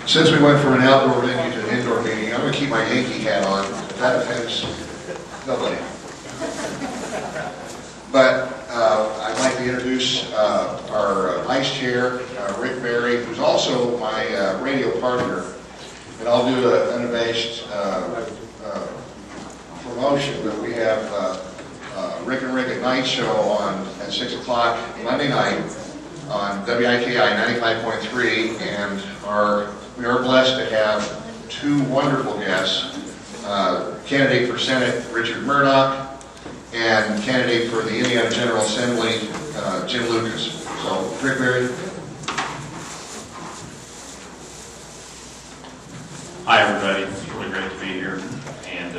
Since we went from an outdoor venue to an indoor meeting, I'm going to keep my Yankee hat on. If that offends nobody. But I'd like to introduce our Vice Chair, Rick Berry, who's also my radio partner. And I'll do an unabashed promotion, but we have Rick and Rick at Night Show on at 6 o'clock Monday night on WIKI 95.3, and we are blessed to have two wonderful guests, candidate for Senate Richard Murdoch and candidate for the Indiana General Assembly Jim Lucas. So Rick Berry. Hi everybody, it's really great to be here, and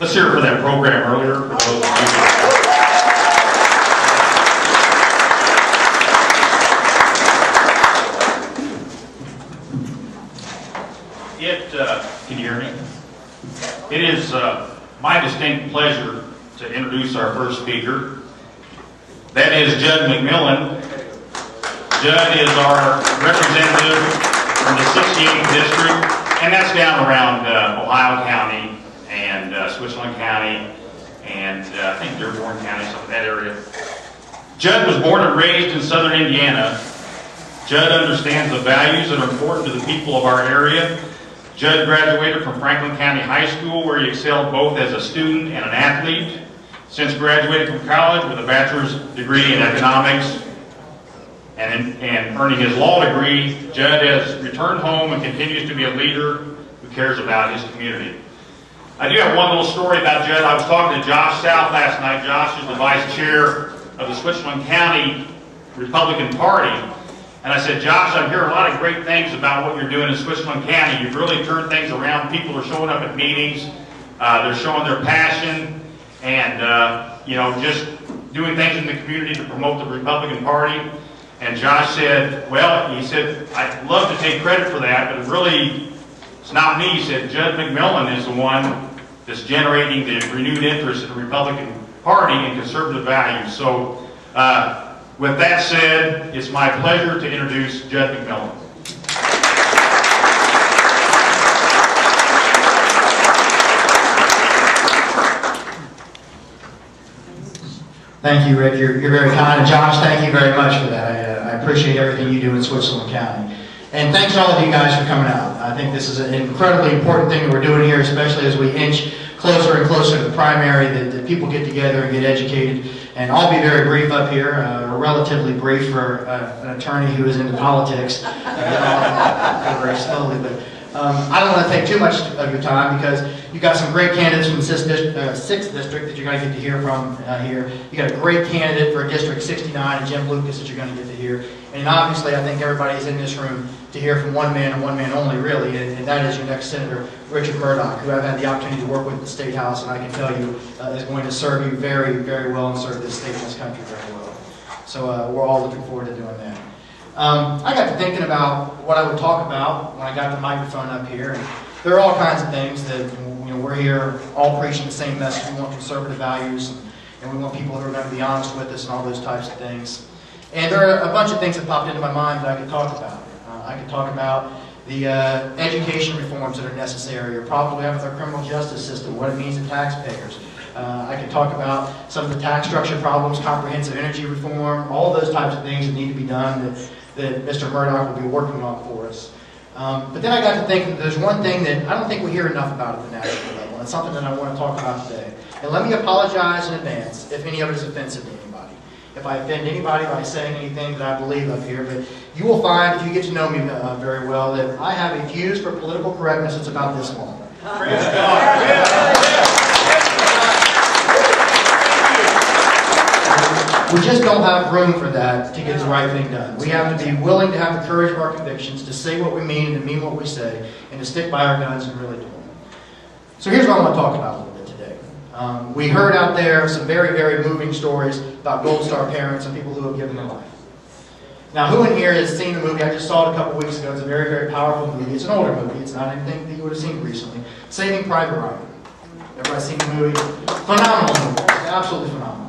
let's hear it for that program earlier. For those of you. Can you hear me? It is my distinct pleasure to introduce our first speaker. That is Jud McMillin. Jud is our representative from the 68th District, and that's down around Ohio County and Switzerland County and I think Dearborn County, some of that area. Jud was born and raised in southern Indiana. Jud understands the values that are important to the people of our area. Jud graduated from Franklin County High School, where he excelled both as a student and an athlete. Since graduating from college with a bachelor's degree in economics and earning his law degree, Jud has returned home and continues to be a leader who cares about his community. I do have one little story about Jud. I was talking to Josh South last night. Josh is the vice chair of the Switzerland County Republican Party. And I said, Josh, I'm hearing a lot of great things about what you're doing in Switzerland County. You've really turned things around. People are showing up at meetings. They're showing their passion and, you know, just doing things in the community to promote the Republican Party. And Josh said, well, he said, I'd love to take credit for that, but really, it's not me. He said, Jud McMillin is the one that's generating the renewed interest in the Republican Party and conservative values. So, with that said, it's my pleasure to introduce Jud McMillin. Thank you, Rick. You're very kind. And Josh, thank you very much for that. I appreciate everything you do in Switzerland County. And thanks to all of you guys for coming out. I think this is an incredibly important thing that we're doing here, especially as we inch closer and closer to the primary, that people get together and get educated. And I'll be very brief up here, relatively brief for an attorney who is into politics. Very slowly, but I don't want to take too much of your time because you've got some great candidates from the 6th District that you're going to get to hear from here. You got a great candidate for District 69, Jim Lucas, that you're going to get to hear. And obviously, I think everybody's in this room to hear from one man and one man only, really, and that is your next Senator, Richard Murdoch, who I've had the opportunity to work with at the State House, and I can tell you is going to serve you very, very well and serve this state and this country very well. So we're all looking forward to doing that. I got to thinking about what I would talk about when I got the microphone up here, and there are all kinds of things that, you know, we're here all preaching the same message. We want conservative values, and we want people who are going to be honest with us and all those types of things. And there are a bunch of things that popped into my mind that I could talk about. I could talk about the education reforms that are necessary, or problems we have with our criminal justice system, what it means to taxpayers. I could talk about some of the tax structure problems, comprehensive energy reform, all those types of things that need to be done that Mr. Murdoch will be working on for us. But then I got to think that there's one thing that I don't think we hear enough about at the national level, and it's something that I want to talk about today. And let me apologize in advance if any of it is offensive to anybody. If I offend anybody by saying anything that I believe up here, but you will find, if you get to know me very well, that I have a fuse for political correctness that's about this long. Praise God. We just don't have room for that to get the right thing done. We have to be willing to have the courage of our convictions, to say what we mean and to mean what we say, and to stick by our guns and really do it. So here's what I want to talk about a little bit today. We heard out there some very, very moving stories about Gold Star parents and people who have given their life. Now, who in here has seen the movie? I just saw it a couple weeks ago. It's a very, very powerful movie. It's an older movie. It's not anything that you would have seen recently. Saving Private Ryan. Everybody seen the movie? Phenomenal movie. Absolutely phenomenal.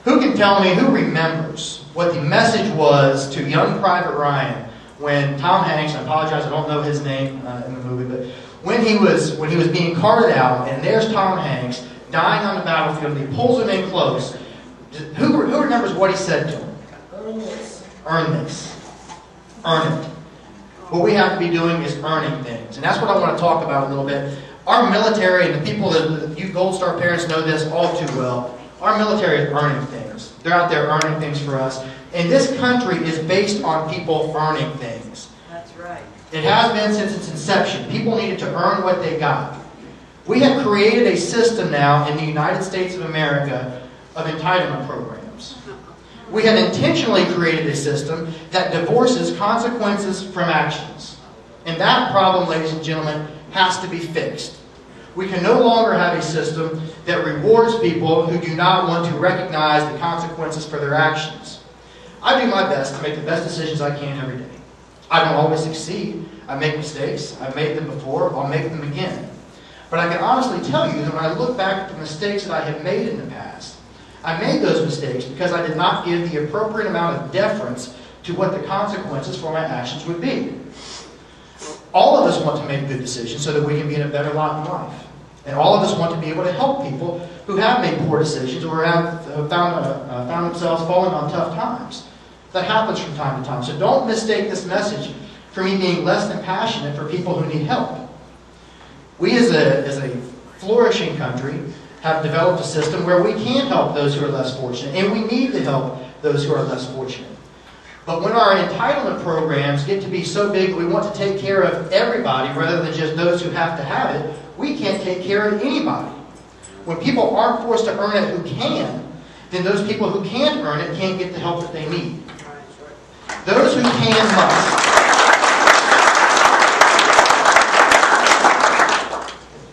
Who can tell me, who remembers what the message was to young Private Ryan when Tom Hanks, I apologize, I don't know his name in the movie, but when he was being carted out, and there's Tom Hanks dying on the battlefield, and he pulls him in close. Who remembers what he said to him? Earn this. Earn this. Earn it. What we have to be doing is earning things. And that's what I want to talk about a little bit. Our military, and the people that you Gold Star parents know this all too well, our military is earning things. They're out there earning things for us. And this country is based on people earning things. That's right. It has been since its inception. People needed to earn what they got. We have created a system now in the United States of America of entitlement programs. We have intentionally created a system that divorces consequences from actions. And that problem, ladies and gentlemen, has to be fixed. We can no longer have a system that rewards people who do not want to recognize the consequences for their actions. I do my best to make the best decisions I can every day. I don't always succeed. I make mistakes. I've made them before. I'll make them again. But I can honestly tell you that when I look back at the mistakes that I have made in the past, I made those mistakes because I did not give the appropriate amount of deference to what the consequences for my actions would be. All of us want to make good decisions so that we can be in a better lot in life. And all of us want to be able to help people who have made poor decisions or have found themselves falling on tough times. That happens from time to time. So don't mistake this message for me being less than passionate for people who need help. We as a flourishing country have developed a system where we can help those who are less fortunate, and we need to help those who are less fortunate. But when our entitlement programs get to be so big that we want to take care of everybody rather than just those who have to have it, we can't take care of anybody. When people aren't forced to earn it who can, then those people who can't earn it can't get the help that they need. Those who can must.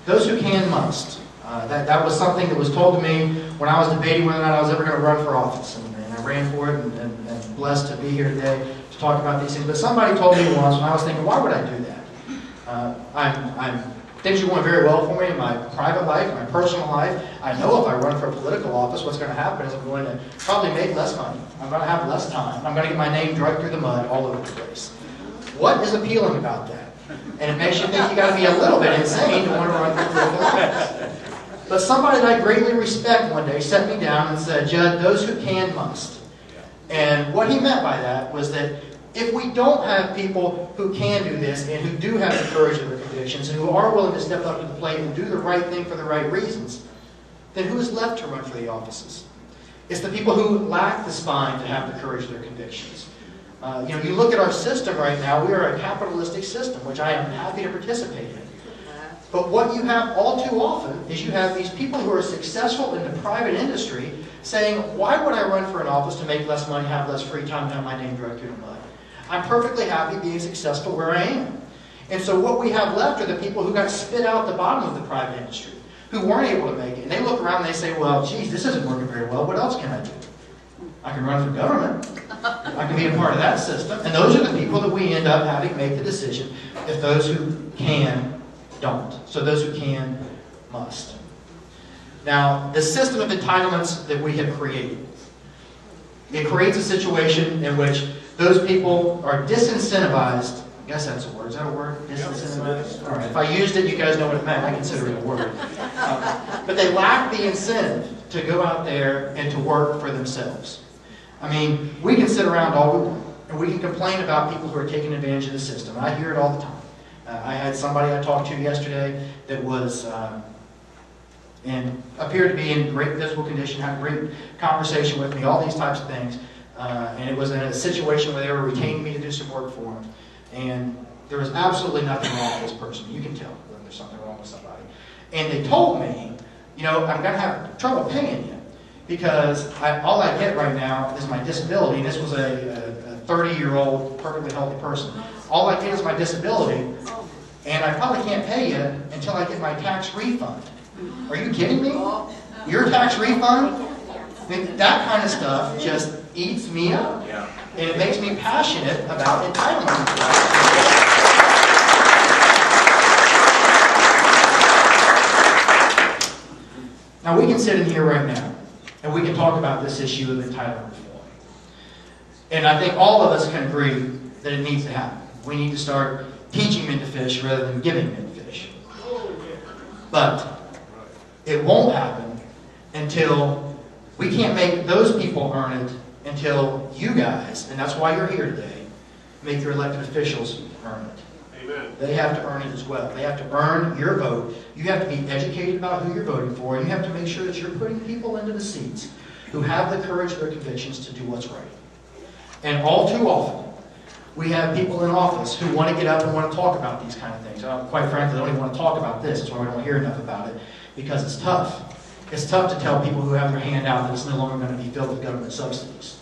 Those who can must. That was something that was told to me when I was debating whether or not I was ever going to run for office. And I ran for it and blessed to be here today to talk about these things. But somebody told me once, and I was thinking, why would I do that? Things are going very well for me in my private life, my personal life. I know if I run for a political office, what's going to happen is I'm going to probably make less money. I'm going to have less time. I'm going to get my name dragged through the mud all over the place. What is appealing about that? And it makes you think you got to be a little bit insane to want to run for political office. But somebody that I greatly respect one day set me down and said, Judd, those who can must. And what he meant by that was that if we don't have people who can do this and who do have the courage of their convictions and who are willing to step up to the plate and do the right thing for the right reasons, then who is left to run for the offices? It's the people who lack the spine to have the courage of their convictions. You look at our system right now, we are a capitalistic system, which I am happy to participate in. But what you have all too often is you have these people who are successful in the private industry saying, why would I run for an office to make less money, have less free time, and have my name dragged through the mud? I'm perfectly happy being successful where I am. And so what we have left are the people who got spit out the bottom of the private industry, who weren't able to make it. And they look around and they say, well, geez, this isn't working very well. What else can I do? I can run for government. I can be a part of that system. And those are the people that we end up having make the decision if those who can don't. So those who can must. Now, the system of entitlements that we have created, it creates a situation in which those people are disincentivized. I guess that's a word. Is that a word? Disincentivized? All right. If I used it, you guys know what it meant. I consider it a word. But they lack the incentive to go out there and to work for themselves. I mean, we can sit around all we want, and we can complain about people who are taking advantage of the system. I hear it all the time. I had somebody I talked to yesterday that was and appeared to be in great physical condition, had a great conversation with me, all these types of things. And it was in a situation where they were retaining me to do some work for them. And there was absolutely nothing wrong with this person. You can tell when there's something wrong with somebody. And they told me, I'm going to have trouble paying you because all I get right now is my disability. This was a 30-year-old, perfectly healthy person. All I get is my disability, and I probably can't pay you until I get my tax refund. Are you kidding me? Your tax refund? I mean, that kind of stuff just eats me up. And it makes me passionate about entitlement. Now we can sit in here right now and we can talk about this issue of entitlement reform. And I think all of us can agree that it needs to happen. We need to start teaching men to fish rather than giving men to fish. But it won't happen until we can't make those people earn it until you guys, and that's why you're here today, make your elected officials earn it. Amen. They have to earn it as well. They have to earn your vote. You have to be educated about who you're voting for, and you have to make sure that you're putting people into the seats who have the courage of their convictions to do what's right. And all too often, we have people in office who want to get up and want to talk about these kind of things. Quite frankly, they don't even want to talk about this. That's why we don't hear enough about it, because it's tough. It's tough to tell people who have their hand out that it's no longer going to be filled with government subsidies.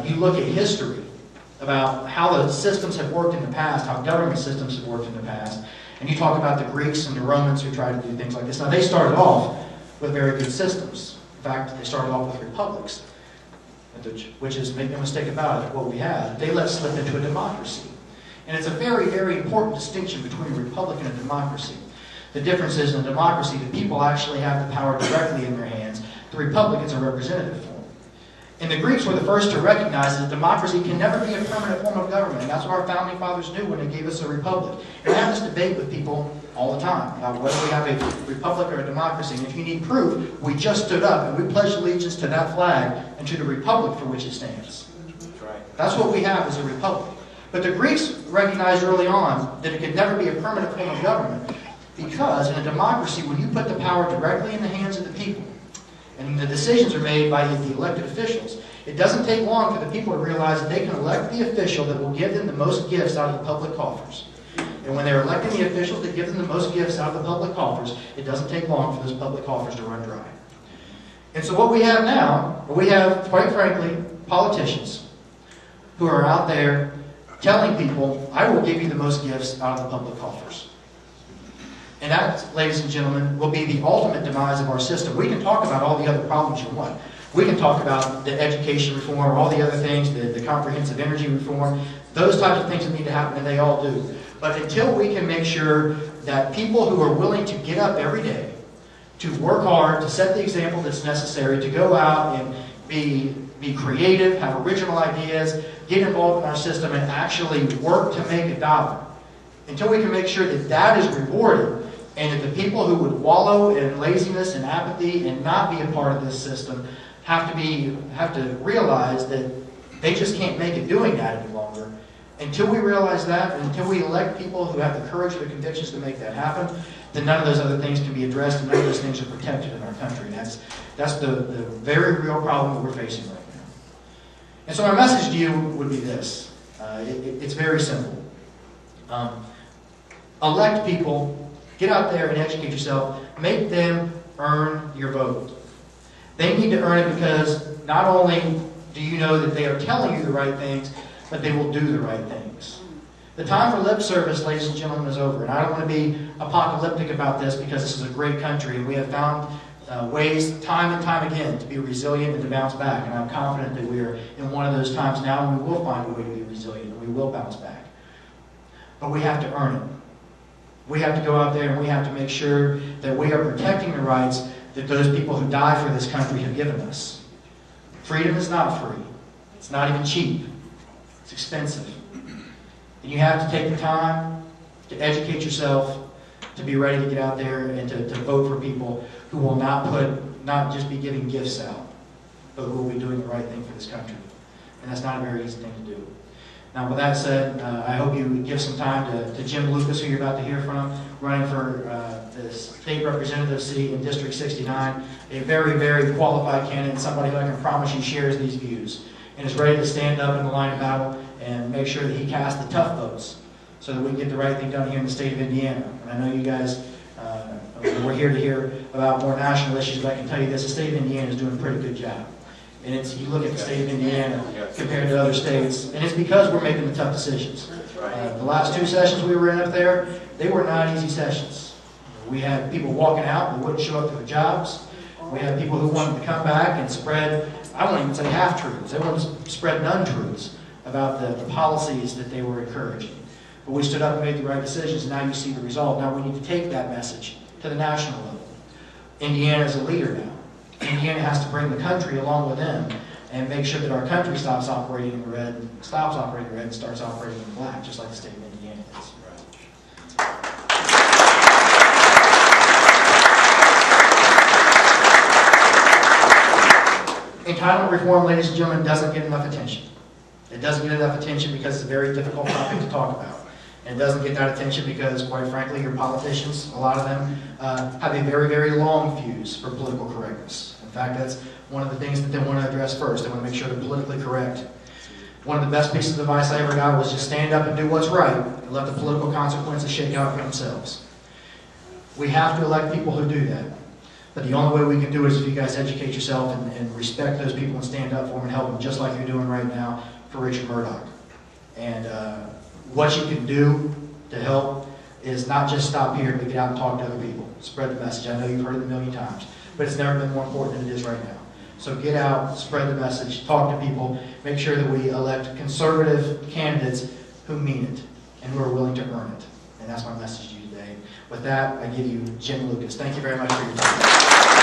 You look at history about how the systems have worked in the past, how government systems have worked in the past, and you talk about the Greeks and the Romans who tried to do things like this. Now, they started off with very good systems. In fact, they started off with republics, which is, make no mistake about it, what we have. They let slip into a democracy. And it's a very, very important distinction between a republic and a democracy. The difference is in a democracy, the people actually have the power directly in their hands. The republic is a representative form. And the Greeks were the first to recognize that democracy can never be a permanent form of government. And that's what our founding fathers knew when they gave us a republic. And I have this debate with people all the time about whether we have a republic or a democracy. And if you need proof, we just stood up and we pledged allegiance to that flag and to the republic for which it stands. That's right. That's what we have as a republic. But the Greeks recognized early on that it could never be a permanent form of government because in a democracy, when you put the power directly in the hands of the people, and the decisions are made by the elected officials, it doesn't take long for the people to realize that they can elect the official that will give them the most gifts out of the public coffers. And when they're electing the officials that give them the most gifts out of the public coffers, it doesn't take long for those public coffers to run dry. And so what we have now, we have, quite frankly, politicians who are out there telling people, I will give you the most gifts out of the public coffers. And that, ladies and gentlemen, will be the ultimate demise of our system. We can talk about all the other problems you want. We can talk about the education reform, all the other things, the comprehensive energy reform, those types of things that need to happen, and they all do. But until we can make sure that people who are willing to get up every day, to work hard, to set the example that's necessary, to go out and be creative, have original ideas, get involved in our system, and actually work to make a dollar, until we can make sure that that is rewarded, and that the people who would wallow in laziness and apathy and not be a part of this system have to realize that they just can't make it doing that any longer. Until we realize that, and until we elect people who have the courage or the convictions to make that happen, then none of those other things can be addressed, and none of those things are protected in our country. And that's the very real problem that we're facing right now. And so my message to you would be this. It's very simple. Elect people. Get out there and educate yourself. Make them earn your vote. They need to earn it because not only do you know that they are telling you the right things, but they will do the right things. The time for lip service, ladies and gentlemen, is over. And I don't want to be apocalyptic about this because this is a great country and we have found ways time and time again to be resilient and to bounce back. And I'm confident that we are in one of those times now and we will find a way to be resilient and we will bounce back. But we have to earn it. We have to go out there and we have to make sure that we are protecting the rights that those people who die for this country have given us. Freedom is not free. It's not even cheap. It's expensive. And you have to take the time to educate yourself, to be ready to get out there and to vote for people who will not just be giving gifts out, but who will be doing the right thing for this country. And that's not a very easy thing to do. Now, with that said, I hope you give some time to Jim Lucas, who you're about to hear from, running for the State Representative seat in District 69. A very, very qualified candidate, somebody who I can promise you shares these views and is ready to stand up in the line of battle and make sure that he casts the tough votes so that we can get the right thing done here in the state of Indiana. And I know you guys, we're here to hear about more national issues, but I can tell you this, the state of Indiana is doing a pretty good job. And you look at the state of Indiana compared to other states, and it's because we're making the tough decisions. The last 2 sessions we were in up there, they were not easy sessions. We had people walking out and wouldn't show up to their jobs. We had people who wanted to come back and spread, I won't even say half-truths, they wanted to spread non-truths about the policies that they were encouraging. But we stood up and made the right decisions, and now you see the result. Now we need to take that message to the national level. Indiana is a leader now. Indiana has to bring the country along with them and make sure that our country stops operating in the red, and starts operating in black, just like the state of Indiana is. Entitlement reform, ladies and gentlemen, doesn't get enough attention. It doesn't get enough attention because it's a very difficult topic to talk about. And it doesn't get that attention because, quite frankly, your politicians, a lot of them, have a very, very long fuse for political correctness. In fact, that's one of the things that they want to address first. They want to make sure they're politically correct. One of the best pieces of advice I ever got was just stand up and do what's right and let the political consequences shake out for themselves. We have to elect people who do that. But the only way we can do it is if you guys educate yourself and respect those people and stand up for them and help them, just like you're doing right now for Richard Murdoch. And what you can do to help is not just stop here, but get out and talk to other people. Spread the message. I know you've heard it a million times, but it's never been more important than it is right now. So get out, spread the message, talk to people, make sure that we elect conservative candidates who mean it and who are willing to earn it. And that's my message to you today. With that, I give you Jim Lucas. Thank you very much for your time.